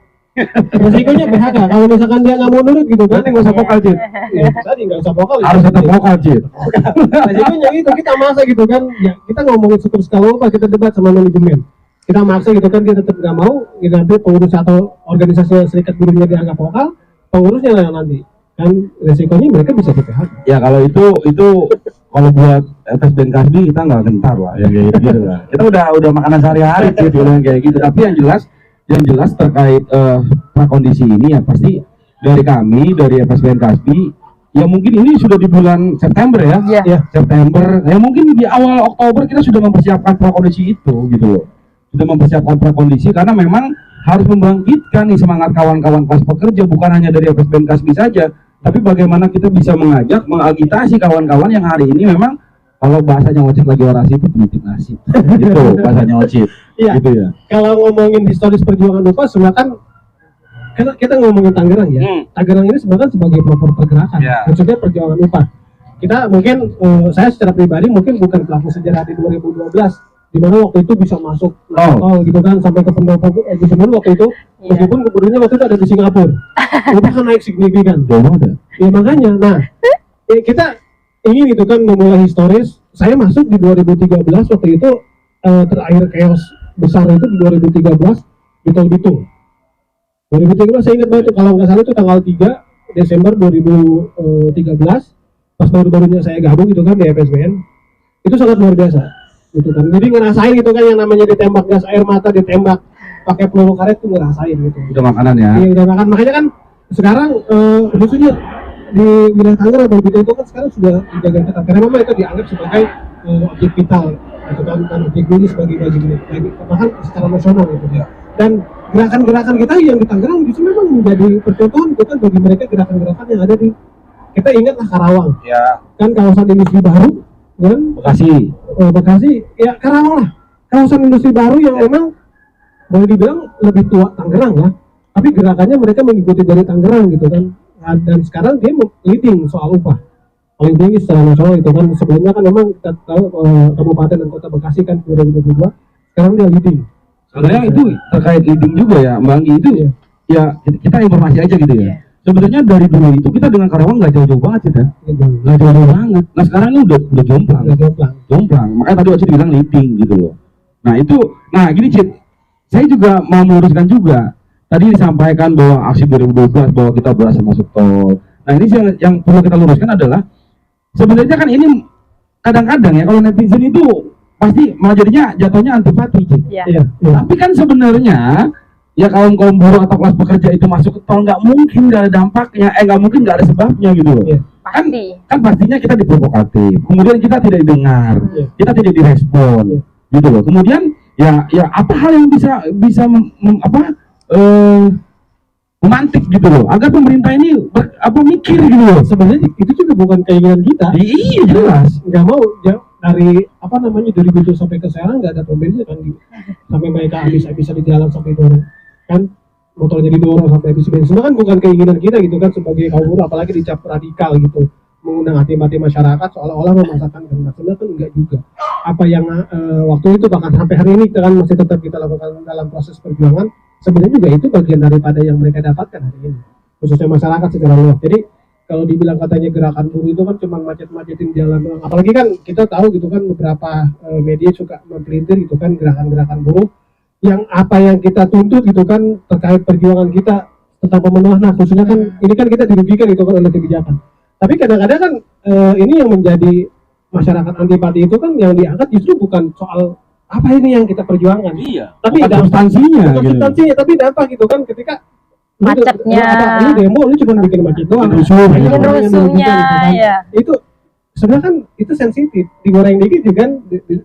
Resikonya PHK kalau misalkan dia nggak mau nurut gitu kan, Berarti nggak usah vokal Cip. ya, tadi nggak usah vokal. Harus tetap vokal Cip. Resikonya itu kita maksa gitu kan, ya kita ngomongin struktur skala upah, kita debat sama manajemen, kita maksa gitu kan, dia tetap nggak mau, gitu, nanti pengurus atau organisasi serikat buruhnya dianggap vokal, pengurusnya lah yang nanti kan resikonya mereka bisa di PHK. Ya kalau itu kalau buat FSBN Kasbi kita nggak gentar lah yang kayak gitu lah. Kita udah makanan sehari-hari sih yang kayak gitu. Tapi yang jelas terkait prakondisi ini ya pasti dari kami dari FSBN Kasbi ya mungkin ini sudah di bulan September ya. Iya. September ya mungkin di awal Oktober kita sudah mempersiapkan prakondisi itu gitu loh. Sudah mempersiapkan prakondisi karena memang harus membangkitkan nih semangat kawan-kawan kelas pekerja, bukan hanya dari FSBN Kasbi saja, tapi bagaimana kita bisa mengagitasi kawan-kawan yang hari ini memang kalau bahasanya Ocit lagi orasi itu politik nasib. Gitu bahasanya Ocit. Iya. Gitu ya. Kalau ngomongin historis perjuangan upah sebenarnya kan kita ngomongin Tangerang ya. Tangerang ini sebenarnya sebagai pelopor pergerakan, maksudnya perjuangan upah. Kita mungkin saya secara pribadi mungkin bukan pelaku sejarah di 2012 di mana waktu itu bisa masuk tol gitu kan sampai ke pendopo gubernur waktu itu, meskipun gubernurnya waktu itu ada di Singapura. Upah kan naik signifikan. Ya makanya, nah kita ingin gitu kan memulai historis. Saya masuk di 2013 waktu itu terakhir chaos besar itu di 2013 di Tol Bitung. 2013 saya ingat banget itu, kalau nggak salah itu tanggal 3 Desember 2013 pas baru-barunya saya gabung gitu kan di FSBN. Itu sangat luar biasa gitu kan. Jadi ngerasain gitu kan yang namanya ditembak gas air mata, ditembak pakai peluru karet tuh ngerasain gitu. Udah makanan ya. Iya udah makan. Makanya kan sekarang khususnya di wilayah Tangerang dan itu kan sekarang sudah dijaga ketat karena memang itu dianggap sebagai objek vital gitu kan objek bisnis bagi bahkan secara nasional gitu. Dan gerakan-gerakan kita yang di Tangerang justru memang menjadi percontohan gitu kan bagi mereka, gerakan-gerakan yang ada di, kita ingatlah Karawang kan kawasan industri baru kan Bekasi ya, Karawang lah kawasan industri baru yang memang boleh dibilang lebih tua Tangerang ya, tapi gerakannya mereka mengikuti dari Tangerang gitu kan. Dan sekarang dia leading soal upah paling tinggi secara nasional itu kan. Sebelumnya kan memang kita tahu Kabupaten dan Kota Bekasi kan 2022, sekarang dia leading. Sebenarnya itu terkait leading juga ya Bang Gi itu ya kita informasi aja gitu ya. Sebenarnya dari dulu itu kita dengan Karawang nggak jauh-jauh banget sih kan, nggak jauh-jauh banget. Nah sekarang ini udah jomplang. Makanya tadi Ocit bilang leading gitu loh. Nah itu, nah gini Cit, saya juga mau meluruskan juga tadi disampaikan bahwa aksi 2012 bahwa kita berhasil masuk tol. Nah ini yang perlu kita luruskan adalah sebenarnya kan ini kadang-kadang ya kalau netizen itu pasti malah jadinya jatuhnya antipati. Iya. Iya, iya. Tapi kan sebenarnya ya kaum buruh atau kelas pekerja itu masuk ke tol nggak mungkin nggak ada dampaknya, nggak mungkin nggak ada sebabnya gitu loh. Iya. Pasti. Kan pastinya kita diprovokatif, kemudian kita tidak didengar, Iya. kita tidak direspon, Iya. gitu loh. Kemudian ya apa hal yang bisa memantik gitu loh, agar pemerintah ini mikir gitu loh. Sebenarnya itu juga bukan keinginan kita. Iya jelas. Nggak mau dari 2007 sampai ke sekarang nggak ada pembensin kan gitu. Sampai mereka bisa di jalan sampai dorong kan motornya didorong sampai habis bensin. Itu kan bukan keinginan kita gitu kan sebagai kaum buruh, apalagi dicap radikal gitu, mengundang hati-hati masyarakat seolah-olah memaksakan kehendak. Sebenarnya kan enggak juga. Apa yang waktu itu bahkan sampai hari ini kan masih tetap kita lakukan dalam proses perjuangan, sebenarnya juga itu bagian daripada yang mereka dapatkan hari ini, khususnya masyarakat secara luas. Jadi kalau dibilang katanya gerakan buruh itu kan cuma macet-macetin jalan doang. Apalagi kan kita tahu gitu kan beberapa media suka mempelintir gitu kan gerakan-gerakan buruh yang apa yang kita tuntut gitu kan terkait perjuangan kita tentang pemenuhan hak, khususnya kan ini kan kita dirugikan gitu kan oleh kebijakan. Tapi kadang-kadang kan ini yang menjadi masyarakat antipati itu kan yang diangkat justru bukan soal apa ini yang kita perjuangkan. Iya. Tapi Bukan substansinya, bukan gitu. substansinya, tapi dampak gitu kan ketika Macetnya. lu demo lu cuma bikin macet doang. Bikin rusuh. Banyak Bikin orang yang rusuhnya, merugikan, gitu kan. ya. Itu sebenarnya kan itu sensitif, digoreng dikit juga kan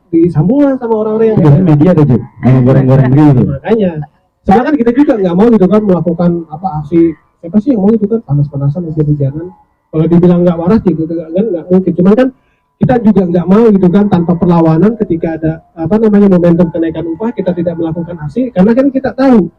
disambung lah sama orang-orang yang Itu media tuh Cik, yang goreng-goreng gitu. makanya sebenarnya kan kita juga nggak mau gitu kan melakukan aksi, siapa sih yang mau itu kan panas-panasan hujan-hujanan. Kalau dibilang nggak waras gitu kan nggak mungkin, cuman kan kita juga nggak mau gitu kan tanpa perlawanan ketika ada momentum kenaikan upah kita tidak melakukan aksi, karena kan kita tahu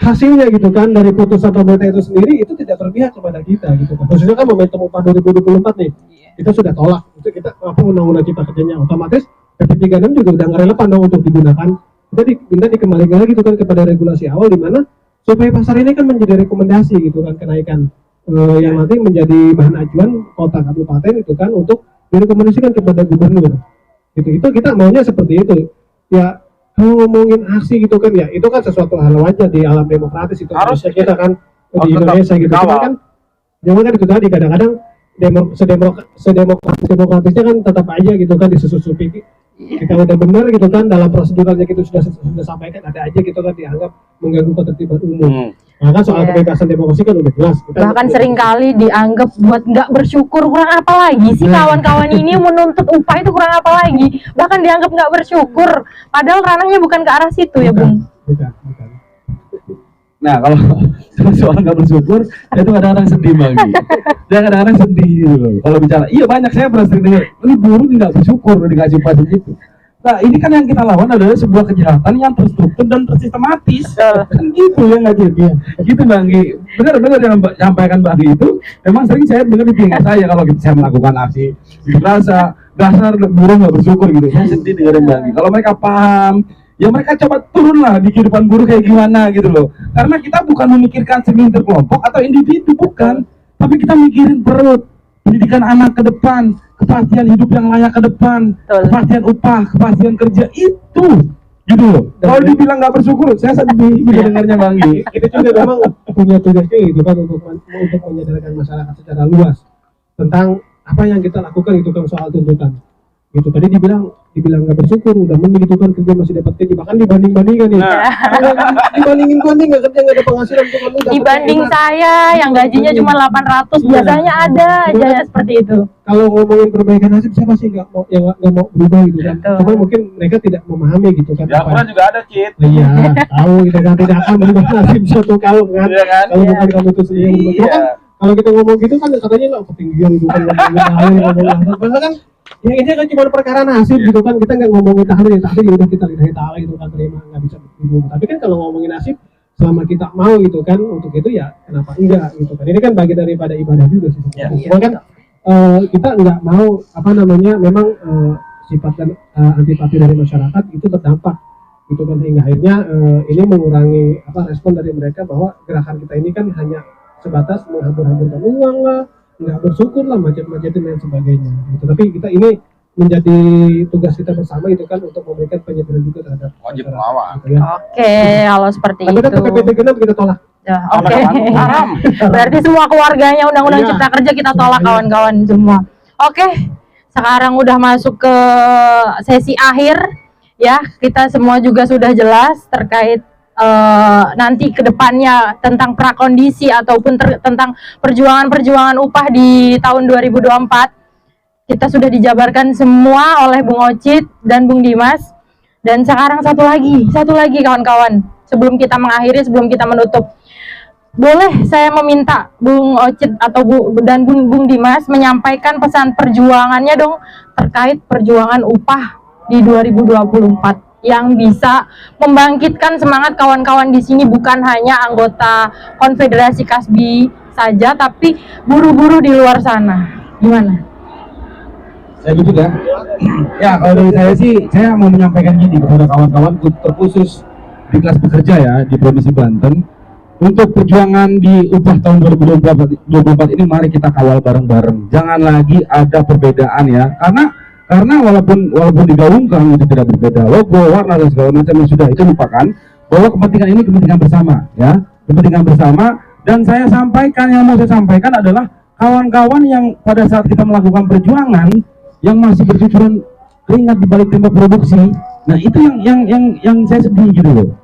hasilnya gitu kan dari putusan pemerintah itu sendiri itu tidak berpihak kepada kita gitu kan. Khususnya kan momentum upah 2024 nih kita sudah tolak, itu kita undang-undang cipta kerjanya otomatis PP 36 juga udah nggak relevan dong untuk digunakan. Kita diminta dikembalikan lagi gitu kan kepada regulasi awal di mana supaya pasar ini kan menjadi rekomendasi gitu kan kenaikan yang nanti menjadi bahan ajuan kota kabupaten itu kan untuk direkomendasikan kepada gubernur. Itu kita maunya seperti itu. Ya kalau ngomongin aksi gitu kan ya itu kan sesuatu hal wajar di alam demokratis itu Harus harusnya kita kan harus di Indonesia gitu. kawal. Cuman kan itu tadi kadang-kadang sedemokratisnya kan tetap aja gitu kan disusupi. Kita udah benar gitu kan dalam proseduralnya kita sudah sampaikan, ada aja gitu kan dianggap mengganggu ketertiban umum. Nah kan soal Iya. kebebasan demokrasi kan udah jelas. Bahkan seringkali dianggap buat nggak bersyukur, kurang apa lagi sih kawan-kawan ini menuntut upah itu kurang apa lagi, bahkan dianggap nggak bersyukur padahal ranahnya bukan ke arah situ ya Bung. Bukan. Nah kalau soal nggak bersyukur, itu kadang-kadang sedih lagi. Dia kadang-kadang sedih gitu loh. Kalau bicara, iya banyak saya pernah sering dengar, ini buruh nggak bersyukur udah dikasih upah segitu. Nah ini kan yang kita lawan adalah sebuah kejahatan yang terstruktur dan tersistematis. Kan gitu ya nggak gitu? Gitu Bang Gi. Benar-benar yang sampaikan Bang Gi itu, memang sering saya dengar di telinga saya kalau saya melakukan aksi, dirasa dasar buruh nggak bersyukur gitu. Saya sedih dengerin Bang Gi. Kalau mereka paham, ya mereka coba turunlah di kehidupan buruh kayak gimana gitu loh. Karena kita bukan memikirkan segelintir kelompok atau individu, bukan. Tapi kita mikirin perut, pendidikan anak ke depan, kepastian hidup yang layak ke depan, Betul. kepastian upah, kepastian kerja itu gitu loh. Kalau dibilang nggak bersyukur, saya sedih gitu dengarnya Bang Gi. Kita juga memang punya tugasnya gitu kan untuk menyadarkan masyarakat secara luas tentang apa yang kita lakukan itu kan soal tuntutan. Gitu tadi dibilang nggak bersyukur, udah mending gitu kan kerja masih dapat gaji, bahkan dibandingkan nih. Dibandingin gua nih nggak kerja nggak ada penghasilan tuh kan udah. Dibanding saya yang gajinya cuma 800 biasanya ada aja ya seperti itu. Kalau ngomongin perbaikan nasib siapa sih nggak mau berubah gitu kan? Betul. Cuma mungkin mereka tidak memahami gitu kan. Di Al-Quran juga ada, Cit. Iya, tahu gitu kan tidak akan berubah nasib suatu kaum kan. Iya kan? Kalau Iya. bukan kamu itu sendiri yang berubah. Cuma kan Iya. kalau kita ngomong gitu kan katanya nggak ketinggian gitu kan ngomongin padahal kan ya ini kan cuma perkara nasib gitu kan, kita nggak ngomongin tahlil ya udah kita lillahi ta'ala gitu kan, terima nggak bisa berubah. Tapi kan kalau ngomongin nasib selama kita mau gitu kan untuk itu ya kenapa enggak gitu kan, ini kan bagian daripada ibadah juga sih sebenarnya. Iya. Cuma kan kita nggak mau memang sifat dan antipati dari masyarakat itu terdampak gitu kan, hingga akhirnya ini mengurangi respon dari mereka bahwa gerakan kita ini kan hanya sebatas menghambur-hamburkan uang lah, nggak bersyukur lah, macet-macetin dan sebagainya gitu. Tapi kita ini menjadi tugas kita bersama itu kan untuk memberikan penyegaran juga terhadap Wajib masyarakat, melawan. gitu ya. Oke, kalau seperti Tapi itu. tetap PPT genap kita tolak. Ya, Haram, oke. haram. Berarti semua keluarganya Undang-Undang Iya. Cipta Kerja kita tolak kawan-kawan semua. Oke, sekarang udah masuk ke sesi akhir ya. Kita semua juga sudah jelas terkait nanti ke depannya tentang prakondisi ataupun tentang perjuangan-perjuangan upah di tahun 2024. Kita sudah dijabarkan semua oleh Bung Ocit dan Bung Dimas. Dan sekarang satu lagi kawan-kawan. Sebelum kita mengakhiri, sebelum kita menutup, boleh saya meminta Bung Ocit atau dan Bung Dimas menyampaikan pesan perjuangannya dong terkait perjuangan upah di 2024 yang bisa membangkitkan semangat kawan-kawan di sini, bukan hanya anggota Konfederasi Kasbi saja, tapi buruh-buruh di luar sana. Gimana? Saya juga. Ya, kalau dari saya sih, saya mau menyampaikan gini kepada kawan-kawan terkhusus di kelas pekerja ya di Provinsi Banten. Untuk perjuangan di upah tahun 2024 ini mari kita kawal bareng-bareng. Jangan lagi ada perbedaan ya. Karena walaupun digaungkan itu tidak berbeda logo, warna dan segala macam yang sudah itu lupakan bahwa kepentingan ini kepentingan bersama ya. Kepentingan bersama, dan saya sampaikan, yang mau saya sampaikan adalah kawan-kawan yang pada saat kita melakukan perjuangan yang masih bercucuran keringat di balik tembok produksi. Nah, itu yang saya sedih gitu loh.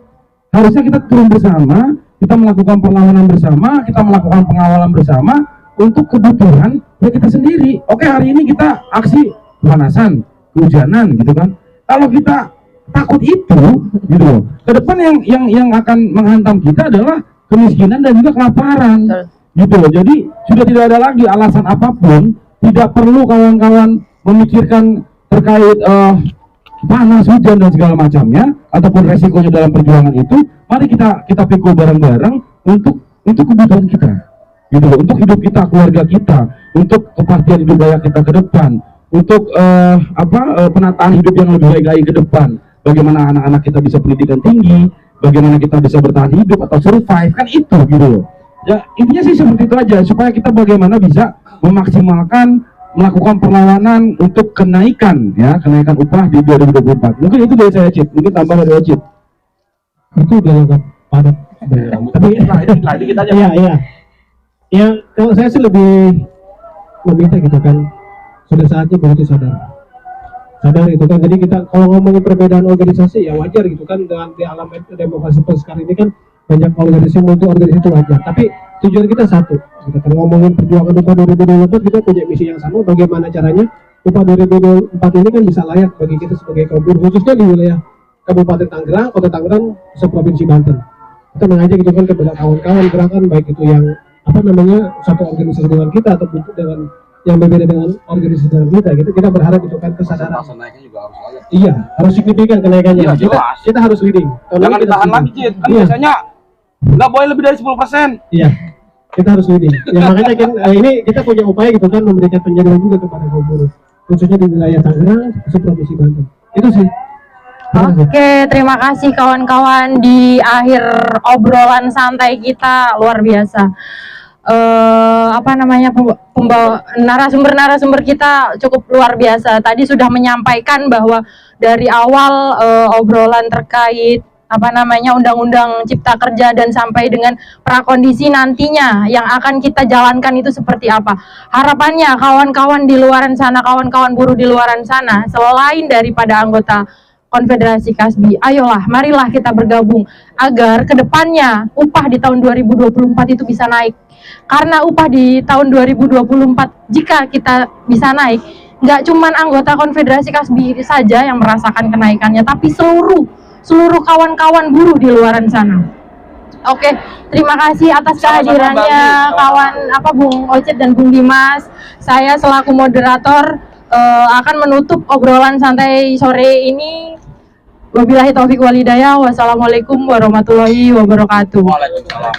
Harusnya kita turun bersama, kita melakukan perlawanan bersama, kita melakukan pengawalan bersama untuk kebutuhan ya kita sendiri. Oke, hari ini kita aksi kepanasan, kehujanan gitu kan. Kalau kita takut itu gitu loh, ke depan yang akan menghantam kita adalah kemiskinan dan juga kelaparan. Gitu loh. Jadi sudah tidak ada lagi alasan apapun, tidak perlu kawan-kawan memikirkan terkait panas, hujan dan segala macamnya ataupun resikonya dalam perjuangan itu. Mari kita pikul bareng-bareng untuk kebutuhan kita, gitu loh, untuk hidup kita, keluarga kita, untuk kepastian hidup layak kita ke depan, untuk penataan hidup yang lebih baik lagi ke depan. Bagaimana anak-anak kita bisa pendidikan tinggi, bagaimana kita bisa bertahan hidup atau survive, kan itu gitu loh. Ya intinya sih seperti itu aja, supaya kita bagaimana bisa memaksimalkan melakukan perlawanan untuk kenaikan upah di 2024. Mungkin itu dari saya, Cip. Mungkin tambah dari Ocit. Itu udah lengkap padat. Tapi Lagi kita aja. iya. Ya kalau saya sih lebih meminta gitu kan, sudah saatnya begitu sadar itu kan. Jadi kita kalau ngomongin perbedaan organisasi ya wajar gitu kan, dengan di alam demokrasi sekarang ini kan banyak organisasi, multi organisasi itu wajar. Tapi tujuan kita satu, kita kan ngomongin perjuangan upah 2024, kita punya misi yang sama. Bagaimana caranya upah 2024 ini kan bisa layak bagi kita sebagai kaum buruh, khususnya di wilayah Kabupaten Tangerang, Kota Tangerang, seprovinsi Banten. Kita mengajak gitu kan kepada kawan-kawan gerakan, baik itu yang satu organisasi dengan kita ataupun dengan yang berbeda dengan organisasi dengan kita berharap itu kan kesadaran. Naiknya juga harus layak. Iya, harus signifikan kenaikannya. Iya, jelas. Kita harus leading. Jangan ditahan lagi, Cid. Kan Iya. biasanya nggak boleh lebih dari 10%. Iya, kita harus leading. Ya makanya kan ini kita punya upaya gitu kan, memberikan penjagaan juga kepada kaum buruh, khususnya di wilayah Tangerang, seprovinsi Banten. Itu sih. Oke, terima kasih kawan-kawan. Di akhir obrolan santai kita luar biasa. Narasumber kita cukup luar biasa. Tadi sudah menyampaikan bahwa dari awal obrolan terkait Undang-Undang Cipta Kerja dan sampai dengan prakondisi nantinya yang akan kita jalankan itu seperti apa. Harapannya kawan-kawan di luaran sana, kawan-kawan buruh di luaran sana, selain daripada anggota Konfederasi Kasbi, ayolah, marilah kita bergabung agar kedepannya upah di tahun 2024 itu bisa naik. Karena upah di tahun 2024 jika kita bisa naik, nggak cuman anggota Konfederasi Kasbi saja yang merasakan kenaikannya, tapi seluruh kawan-kawan buruh di luaran sana. Oke, terima kasih atas kehadirannya Bung Ocit dan Bung Dimas. Saya selaku moderator akan menutup obrolan santai sore ini. Wabillahi taufiq walhidayah. Wassalamualaikum warahmatullahi wabarakatuh. Waalaikumsalam.